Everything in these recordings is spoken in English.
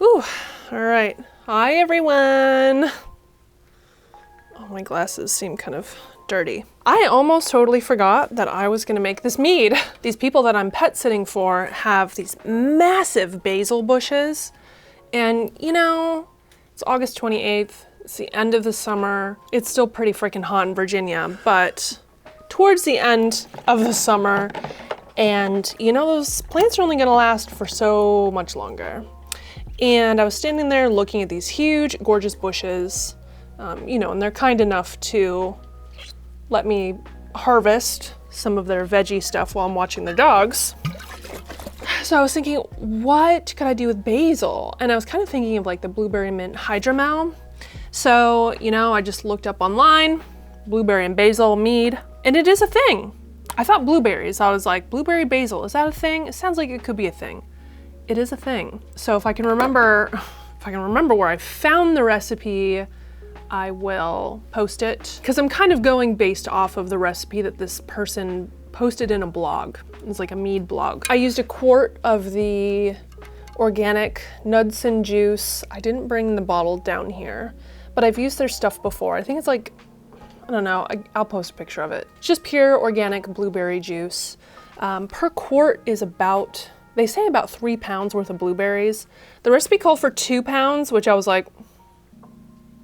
Ooh, all right. Hi, everyone. Oh, my glasses seem kind of dirty. I almost totally forgot that I was gonna make this mead. These people that I'm pet sitting for have these massive basil bushes. And you know, it's August 28th. It's the end of the summer. It's still pretty freaking hot in Virginia, but towards the end of the summer, and you know, those plants are only gonna last for so much longer. And I was standing there looking at these huge, gorgeous bushes, you know, and they're kind enough to let me harvest some of their veggie stuff while I'm watching their dogs. So I was thinking, what could I do with basil? And I was kind of thinking of like the blueberry mint hydromel. So, you know, I just looked up online, blueberry and basil mead, and it is a thing. I thought blueberries. I was like, blueberry basil, is that a thing? It sounds like it could be a thing. It is a thing. So if I can remember where I found the recipe, I will post it. Because I'm kind of going based off of the recipe that this person posted in a blog. It's like a mead blog. I used a quart of the organic Knudsen juice. I didn't bring the bottle down here, but I've used their stuff before. I think it's like, I don't know, I'll post a picture of it. It's just pure organic blueberry juice. Per quart is about, they say about 3 pounds worth of blueberries. The recipe called for 2 pounds, which I was like,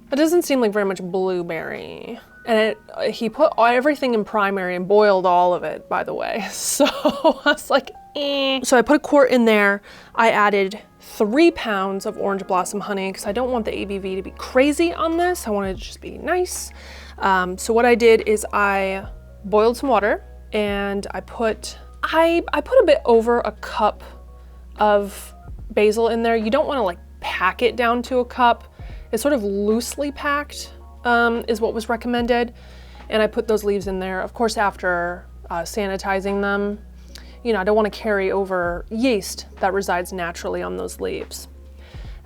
that doesn't seem like very much blueberry. And he put everything in primary and boiled all of it, by the way. So I was like, eh. So I put a quart in there. I added 3 pounds of orange blossom honey because I don't want the ABV to be crazy on this. I want it to just be nice. So what I did is I boiled some water and I put a bit over a cup of basil in there. You don't want to like pack it down to a cup. It's sort of loosely packed is what was recommended. And I put those leaves in there, of course, after sanitizing them. You know, I don't want to carry over yeast that resides naturally on those leaves.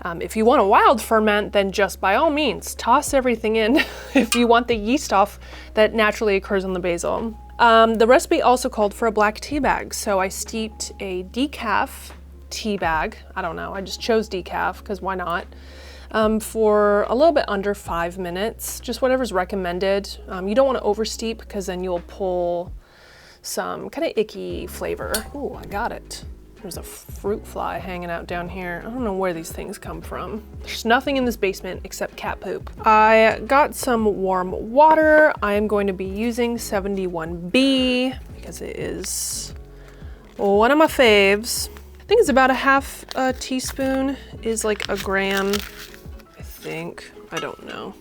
If you want a wild ferment, then just by all means, toss everything in if you want the yeast off that naturally occurs on the basil. The recipe also called for a black tea bag. So I steeped a decaf tea bag. I don't know, I just chose decaf because why not? For a little bit under 5 minutes, just whatever's recommended. You don't want to oversteep because then you'll pull some kind of icky flavor. Ooh, I got it. There's a fruit fly hanging out down here. I don't know where these things come from. There's nothing in this basement except cat poop. I got some warm water. I am going to be using 71B because it is one of my faves. I think it's about a half a teaspoon is like a gram. I don't know.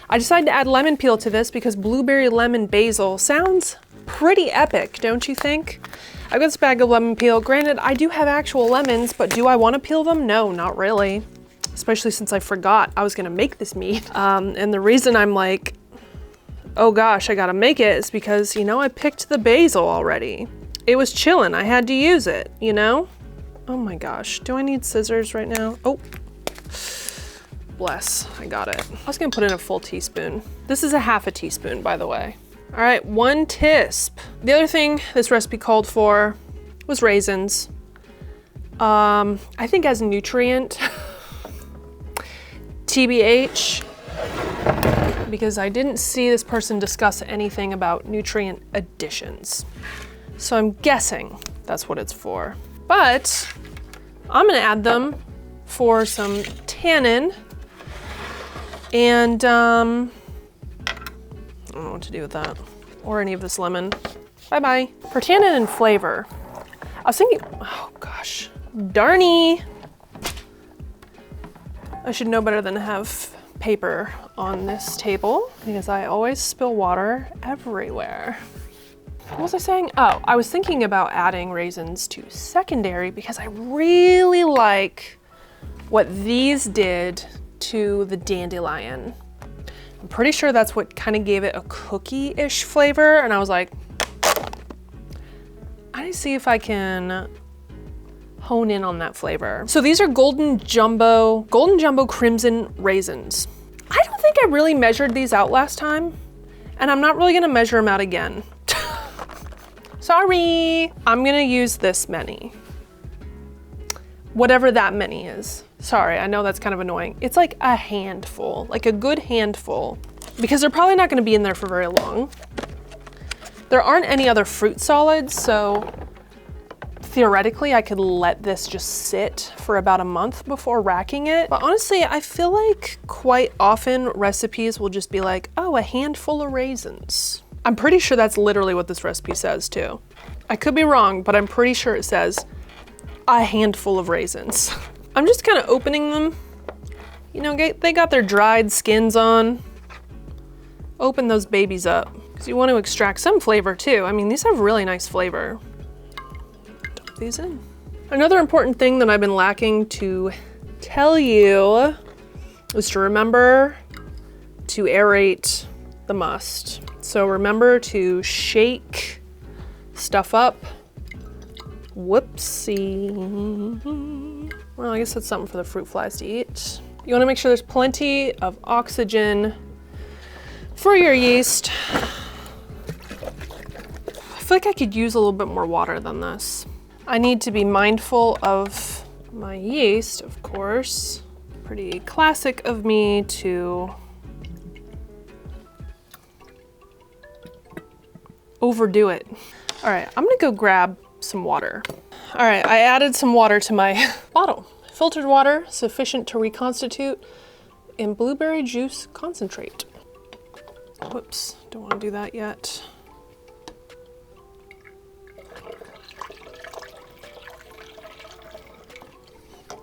I decided to add lemon peel to this because blueberry lemon basil sounds pretty epic, don't you think? I've got this bag of lemon peel. Granted, I do have actual lemons, but do I want to peel them? No, not really. Especially since I forgot I was gonna make this mead. And the reason I'm like, oh gosh, I gotta make it is because, you know, I picked the basil already. It was chilling, I had to use it, you know? Oh my gosh, do I need scissors right now? Oh. Bless, I got it. I was gonna put in a full teaspoon. This is a half a teaspoon, by the way. All right, 1 tisp. The other thing this recipe called for was raisins. I think as a nutrient, TBH, because I didn't see this person discuss anything about nutrient additions. So I'm guessing that's what it's for. But I'm gonna add them for some tannin. And I don't know what to do with that or any of this lemon. Bye-bye. For tannin and flavor, I was thinking, oh gosh, darny. I should know better than to have paper on this table because I always spill water everywhere. What was I saying? Oh, I was thinking about adding raisins to secondary because I really like what these did to the dandelion. I'm pretty sure that's what kind of gave it a cookie-ish flavor, and I was like, I need to see if I can hone in on that flavor. So these are golden jumbo crimson raisins. I don't think I really measured these out last time, and I'm not really gonna measure them out again. Sorry, I'm gonna use this many. Whatever that many is. Sorry, I know that's kind of annoying. It's like a handful, like a good handful, because they're probably not gonna be in there for very long. There aren't any other fruit solids, so theoretically I could let this just sit for about a month before racking it. But honestly, I feel like quite often recipes will just be like, oh, a handful of raisins. I'm pretty sure that's literally what this recipe says too. I could be wrong, but I'm pretty sure it says a handful of raisins. I'm just kind of opening them. You know, they got their dried skins on. Open those babies up, because you want to extract some flavor too. I mean, these have really nice flavor. Dump these in. Another important thing that I've been lacking to tell you is to remember to aerate the must. So remember to shake stuff up. Whoopsie. Well, I guess that's something for the fruit flies to eat. You want to make sure there's plenty of oxygen for your yeast. I feel like I could use a little bit more water than this. I need to be mindful of my yeast, of course. Pretty classic of me to overdo it. All right, I'm gonna go grab some water. All right, I added some water to my bottle. Filtered water, sufficient to reconstitute in blueberry juice concentrate. Whoops, don't want to do that yet.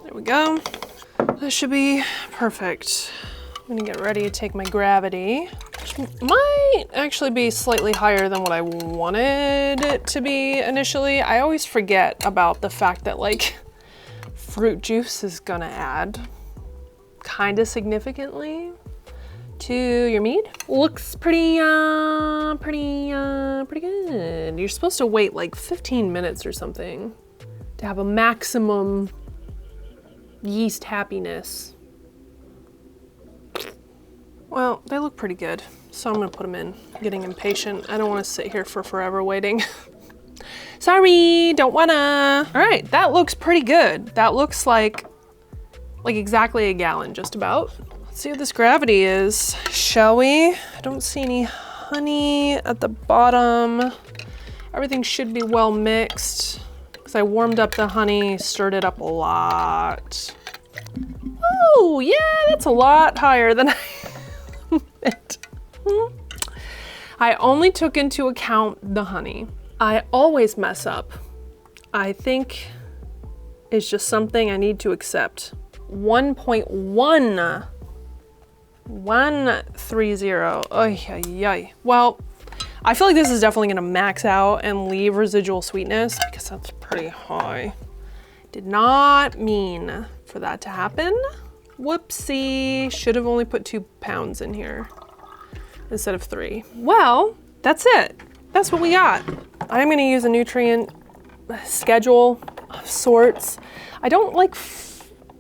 There we go. This should be perfect. I'm gonna get ready to take my gravity, which might actually be slightly higher than what I wanted it to be initially. I always forget about the fact that like fruit juice is gonna add kind of significantly to your mead. Looks pretty good. You're supposed to wait like 15 minutes or something to have a maximum yeast happiness. Well, they look pretty good, so I'm gonna put them in. I'm getting impatient. I don't wanna sit here for forever waiting. Sorry, don't wanna. All right, that looks pretty good. That looks like exactly a gallon, just about. Let's see what this gravity is, shall we? I don't see any honey at the bottom. Everything should be well mixed, because I warmed up the honey, stirred it up a lot. Oh, yeah, that's a lot higher than I meant. I only took into account the honey. I always mess up. I think it's just something I need to accept. 1.1. 130. Ay, ay, ay. Well, I feel like this is definitely gonna max out and leave residual sweetness because that's pretty high. Did not mean for that to happen. Whoopsie, should have only put 2 pounds in here instead of 3. Well, that's it. That's what we got. I'm gonna use a nutrient schedule of sorts. I don't like,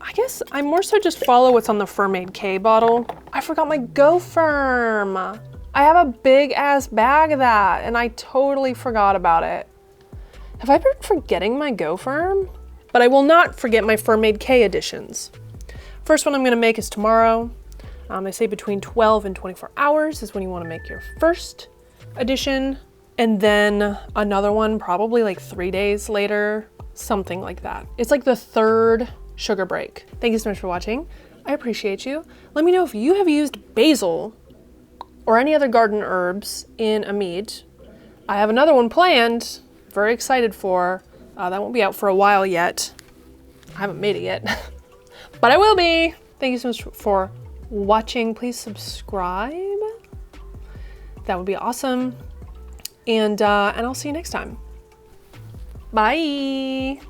I guess I more so just follow what's on the Faewood K bottle. I forgot my Go Firm. I have a big ass bag of that and I totally forgot about it. Have I been forgetting my Go Firm? But I will not forget my Faewood K editions. First one I'm gonna make is tomorrow. They say between 12 and 24 hours is when you wanna make your first edition. And then another one probably like 3 days later, something like that. It's like the 3rd sugar break. Thank you so much for watching. I appreciate you. Let me know if you have used basil or any other garden herbs in a mead. I have another one planned, very excited for. That won't be out for a while yet. I haven't made it yet, but I will be. Thank you so much for watching. Please subscribe. That would be awesome. And I'll see you next time. Bye.